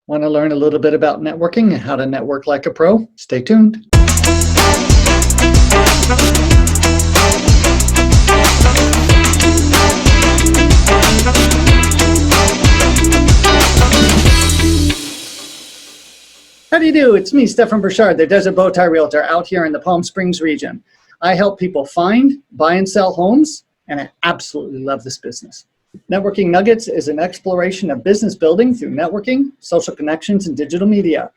Want to learn a little bit about networking and how to network like a pro? Stay tuned. How do you do? It's me, Stefan Burchard, the Desert Bowtie Realtor out here in the Palm Springs region. I help people find, buy, and sell homes, and I absolutely love this business. Networking Nuggets is an exploration of business building through networking, social connections, and digital media.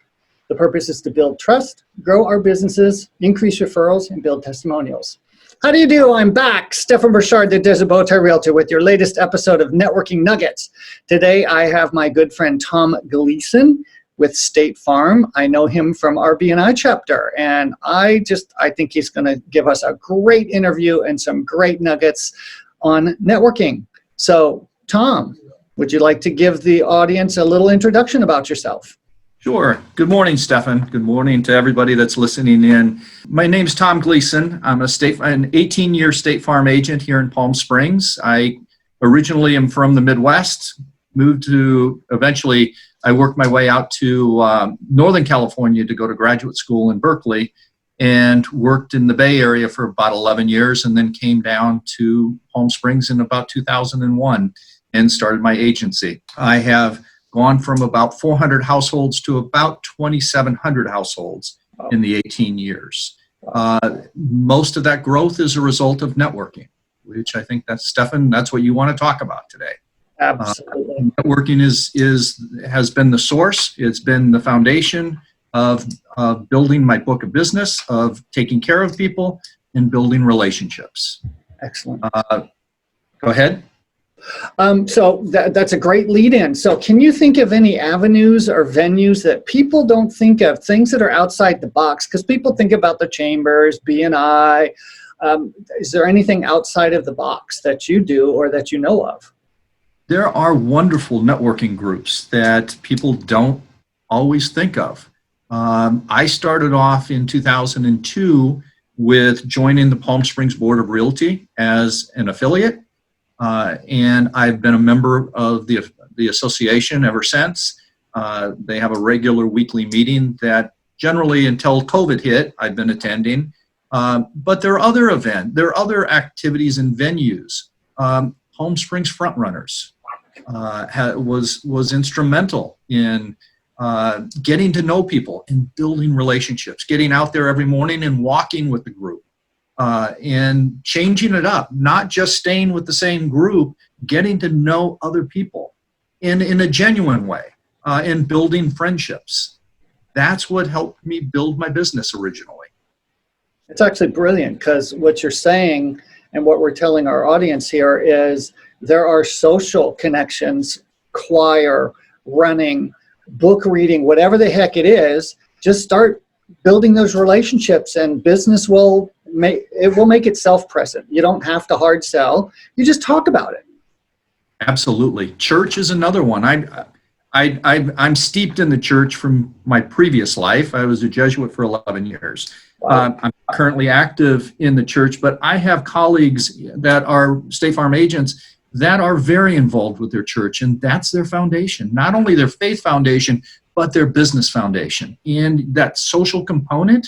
The purpose is to build trust, grow our businesses, increase referrals, and build testimonials. How do you do? I'm back, Stefan Burchard, the Desert Bowtie Realtor, with your latest episode of Networking Nuggets. Today, I have my good friend Tom Gleason with State Farm. I know him from our BNI chapter, and I think he's going to give us a great interview and some great nuggets on networking. So, Tom, would you like to give the audience a little introduction about yourself? Sure. Good morning, Stefan. Good morning to everybody that's listening in. My name's Tom Gleason. I'm an 18-year State Farm agent here in Palm Springs. I originally am from the Midwest, eventually I worked my way out to Northern California to go to graduate school in Berkeley, and worked in the Bay Area for about 11 years, and then came down to Palm Springs in about 2001 and started my agency. I have gone from about 400 households to about 2,700 households in the 18 years. Most of that growth is a result of networking, which I think Stefan, that's what you want to talk about today. Absolutely. Networking has been the source. It's been the foundation of building my book of business, of taking care of people, and building relationships. Excellent. Go ahead. So that's a great lead-in. So can you think of any avenues or venues that people don't think of, things that are outside the box? Because people think about the chambers, BNI. Is there anything outside of the box that you do or that you know of? There are wonderful networking groups that people don't always think of. I started off in 2002 with joining the Palm Springs Board of Realty as an affiliate, and I've been a member of the association ever since. They have a regular weekly meeting that generally until COVID hit, I've been attending. But there are other activities and venues. Palm Springs Frontrunners was instrumental in getting to know people and building relationships, getting out there every morning and walking with the group, and changing it up, not just staying with the same group, getting to know other people in a genuine way, and building friendships. That's what helped me build my business originally. It's actually brilliant, because what you're saying and what we're telling our audience here is there are social connections, choir, running, book reading, whatever the heck it is. Just start building those relationships, and business will make itself present. You don't have to hard sell. You just talk about it. Absolutely. Church is another one. I'm steeped in the church from my previous life. I was a Jesuit for 11 years. Wow. I'm currently active in the church, but I have colleagues that are State Farm agents that are very involved with their church, and that's their foundation. Not only their faith foundation, but their business foundation. And that social component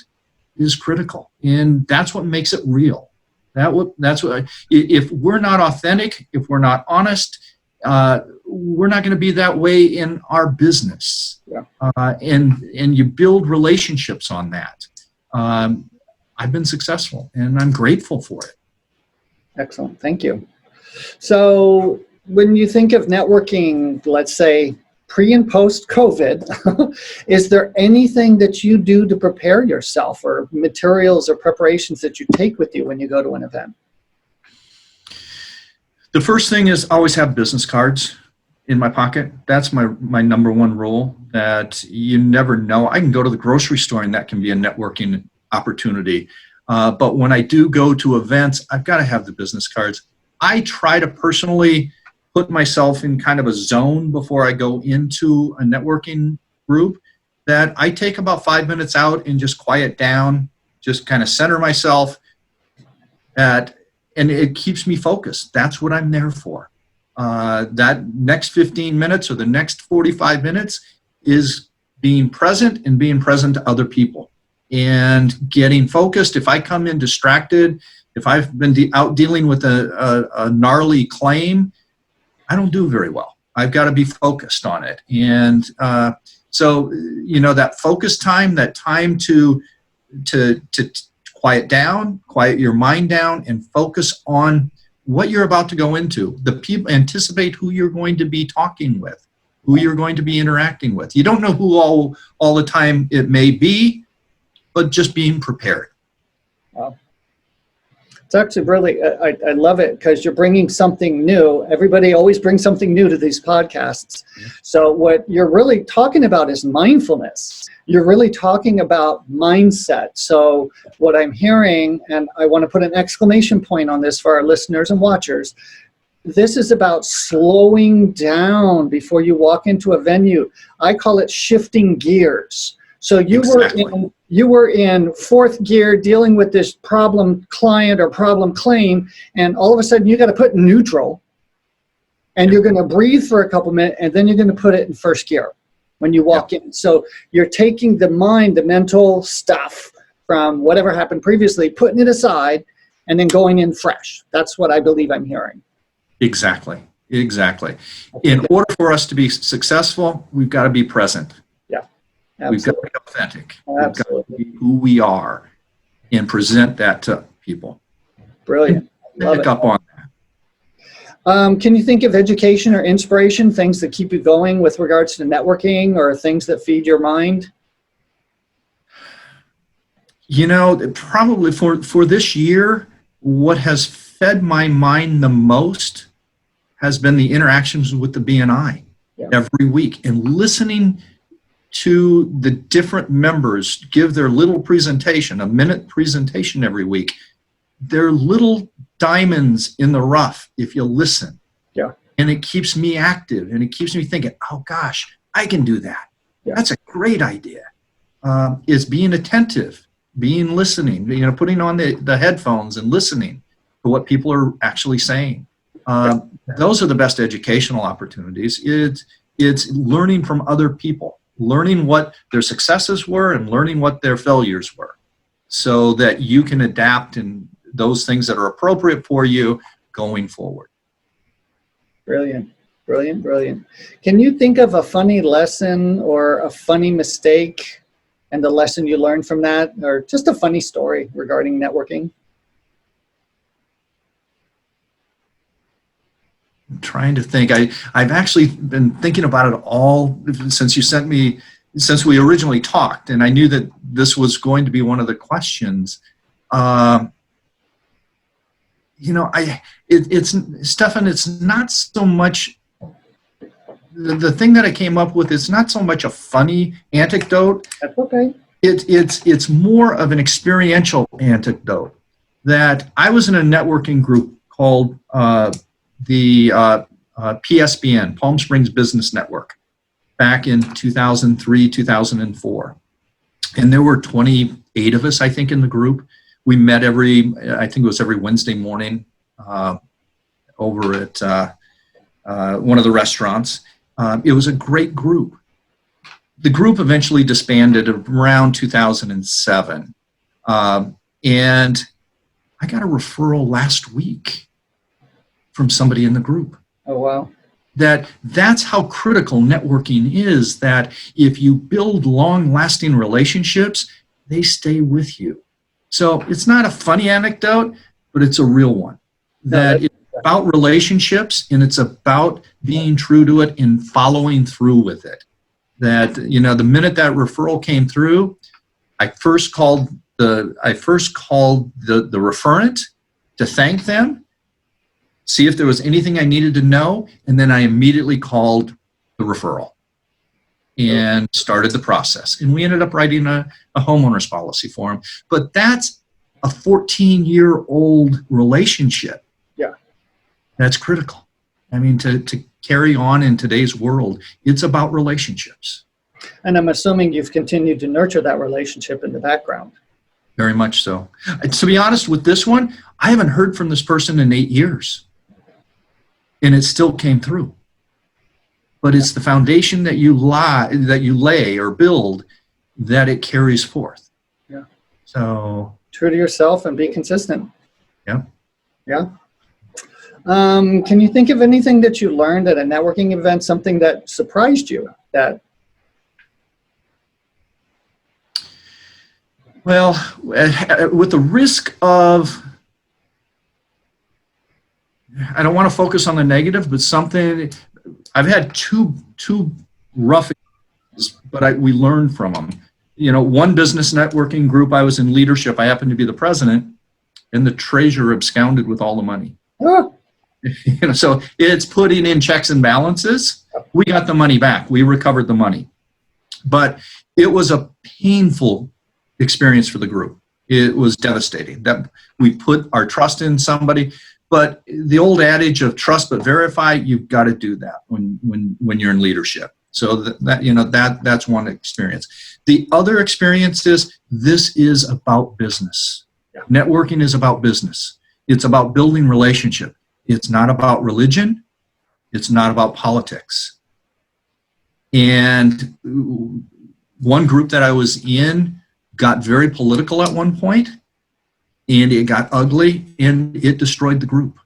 is critical, and that's what makes it real. If we're not authentic, if we're not honest, we're not going to be that way in our business. Yeah. And you build relationships on that. I've been successful, and I'm grateful for it. Excellent. Thank you. So when you think of networking, let's say pre and post COVID, is there anything that you do to prepare yourself, or materials or preparations that you take with you when you go to an event? The first thing is always have business cards in my pocket. That's my number one rule, that you never know. I can go to the grocery store and that can be a networking opportunity. But when I do go to events, I've got to have the business cards. I try to personally put myself in kind of a zone before I go into a networking group, that I take about 5 minutes out and just quiet down, just kind of center myself, and it keeps me focused. That's what I'm there for. That next 15 minutes or the next 45 minutes is being present and being present to other people and getting focused. If I come in distracted, if I've been out dealing with a gnarly claim, I don't do very well. I've got to be focused on it. And so, that focus time, that time to quiet down, quiet your mind down, and focus on what you're about to go into. The people, anticipate who you're going to be talking with, who you're going to be interacting with. You don't know who all the time it may be, but just being prepared. Wow. It's actually really, I love it because you're bringing something new. Everybody always brings something new to these podcasts. So what you're really talking about is mindfulness. You're really talking about mindset. So what I'm hearing, and I want to put an exclamation point on this for our listeners and watchers, this is about slowing down before you walk into a venue. I call it shifting gears. So you were in fourth gear dealing with this problem client or problem claim, and all of a sudden you got to put neutral, and you're going to breathe for a couple minutes, and then you're going to put it in first gear when you walk in. So you're taking the mind, the mental stuff from whatever happened previously, putting it aside, and then going in fresh. That's what I believe I'm hearing. Exactly. In order for us to be successful, we've got to be present. Absolutely. We've got to be authentic. Absolutely. We've got to be who we are and present that to people. Brilliant. Love Pick it. up on that. Can you think of education or inspiration, things that keep you going with regards to networking or things that feed your mind? Probably for this year, what has fed my mind the most has been the interactions with the BNI every week, and listening to the different members give their little presentation, a minute presentation every week. They're little diamonds in the rough if you listen. Yeah. And it keeps me active, and it keeps me thinking, oh gosh, I can do that. Yeah. That's a great idea. Is being attentive, being listening, putting on the headphones and listening to what people are actually saying. Those are the best educational opportunities. It's learning from other people, learning what their successes were and learning what their failures were, so that you can adapt in those things that are appropriate for you going forward. Brilliant. Can you think of a funny lesson or a funny mistake and the lesson you learned from that, or just a funny story regarding networking? I'm trying to think. I've actually been thinking about it all since we originally talked, and I knew that this was going to be one of the questions. Stefan, it's not so much the thing that I came up with. It's not so much a funny anecdote. That's okay. It's more of an experiential anecdote. That I was in a networking group called the PSBN, Palm Springs Business Network, back in 2003, 2004. And there were 28 of us, I think, in the group. We met every Wednesday morning over at one of the restaurants. It was a great group. The group eventually disbanded around 2007. And I got a referral last week from somebody in the group. Oh, wow. That's how critical networking is, that if you build long-lasting relationships, they stay with you. So it's not a funny anecdote, but it's a real one. It's about relationships, and it's about being true to it and following through with it. That, the minute that referral came through, I first called the referent to thank them, see if there was anything I needed to know, and then I immediately called the referral and started the process. And we ended up writing a homeowner's policy for him. But that's a 14-year-old relationship. Yeah. That's critical. I mean, to carry on in today's world, it's about relationships. And I'm assuming you've continued to nurture that relationship in the background. Very much so. To be honest with this one, I haven't heard from this person in 8 years. And it still came through. but it's the foundation that you lay or build that it carries forth. Yeah. So true to yourself and be consistent. yeah. Yeah. Can you think of anything that you learned at a networking event, something that surprised you? Well, with the risk of, I don't want to focus on the negative, but something, I've had two rough, but we learned from them. One business networking group, I was in leadership. I happened to be the president, and the treasurer absconded with all the money. Oh. So it's putting in checks and balances. We got the money back. We recovered the money. But it was a painful experience for the group. It was devastating that we put our trust in somebody. But the old adage of trust but verify, you've got to do that when you're in leadership. So that's one experience. The other experience is this is about business. Yeah. Networking is about business. It's about building relationship. It's not about religion. It's not about politics. And one group that I was in got very political at one point, and it got ugly, and it destroyed the group.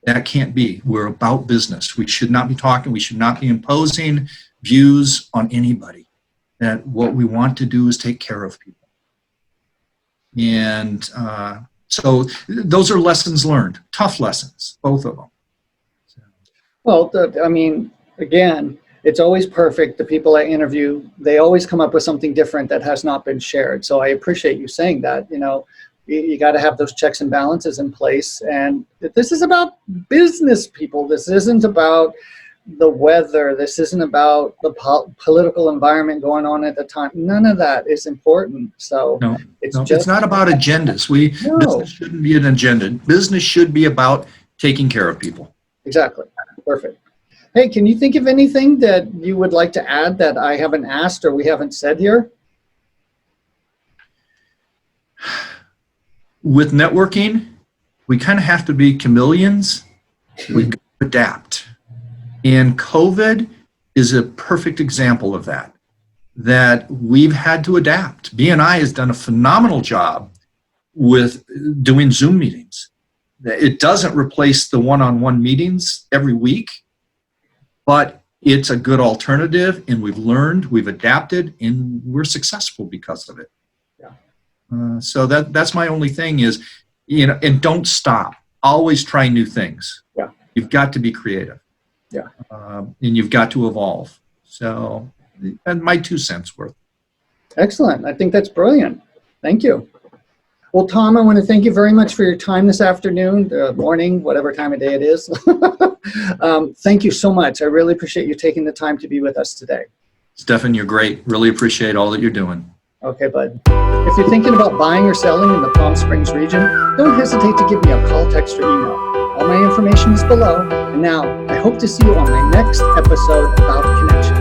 That can't be. We're about business. We should not be talking. We should not be imposing views on anybody. That what we want to do is take care of people. And so those are lessons learned, tough lessons, both of them. So. Well, again, it's always perfect. The people I interview, they always come up with something different that has not been shared. So I appreciate you saying that. You got to have those checks and balances in place. And this is about business, people. This isn't about the weather. This isn't about the political environment going on at the time. None of that is important. So it's not about agendas. Business shouldn't be an agenda. Business should be about taking care of people. Exactly. Perfect. Hey, can you think of anything that you would like to add that I haven't asked or we haven't said here? With networking, we kind of have to be chameleons. We adapt. And COVID is a perfect example of that, that we've had to adapt. BNI has done a phenomenal job with doing Zoom meetings. It doesn't replace the one-on-one meetings every week, but it's a good alternative, and we've learned, we've adapted, and we're successful because of it. Yeah. So that's my only thing is, and don't stop. Always try new things. Yeah. You've got to be creative. Yeah. And you've got to evolve. So, and my 2 cents worth. Excellent. I think that's brilliant. Thank you. Well, Tom, I want to thank you very much for your time this afternoon, morning, whatever time of day it is. Thank you so much. I really appreciate you taking the time to be with us today. Stefan, you're great. Really appreciate all that you're doing. Okay, bud. If you're thinking about buying or selling in the Palm Springs region, don't hesitate to give me a call, text, or email. All my information is below. And now, I hope to see you on my next episode about connection.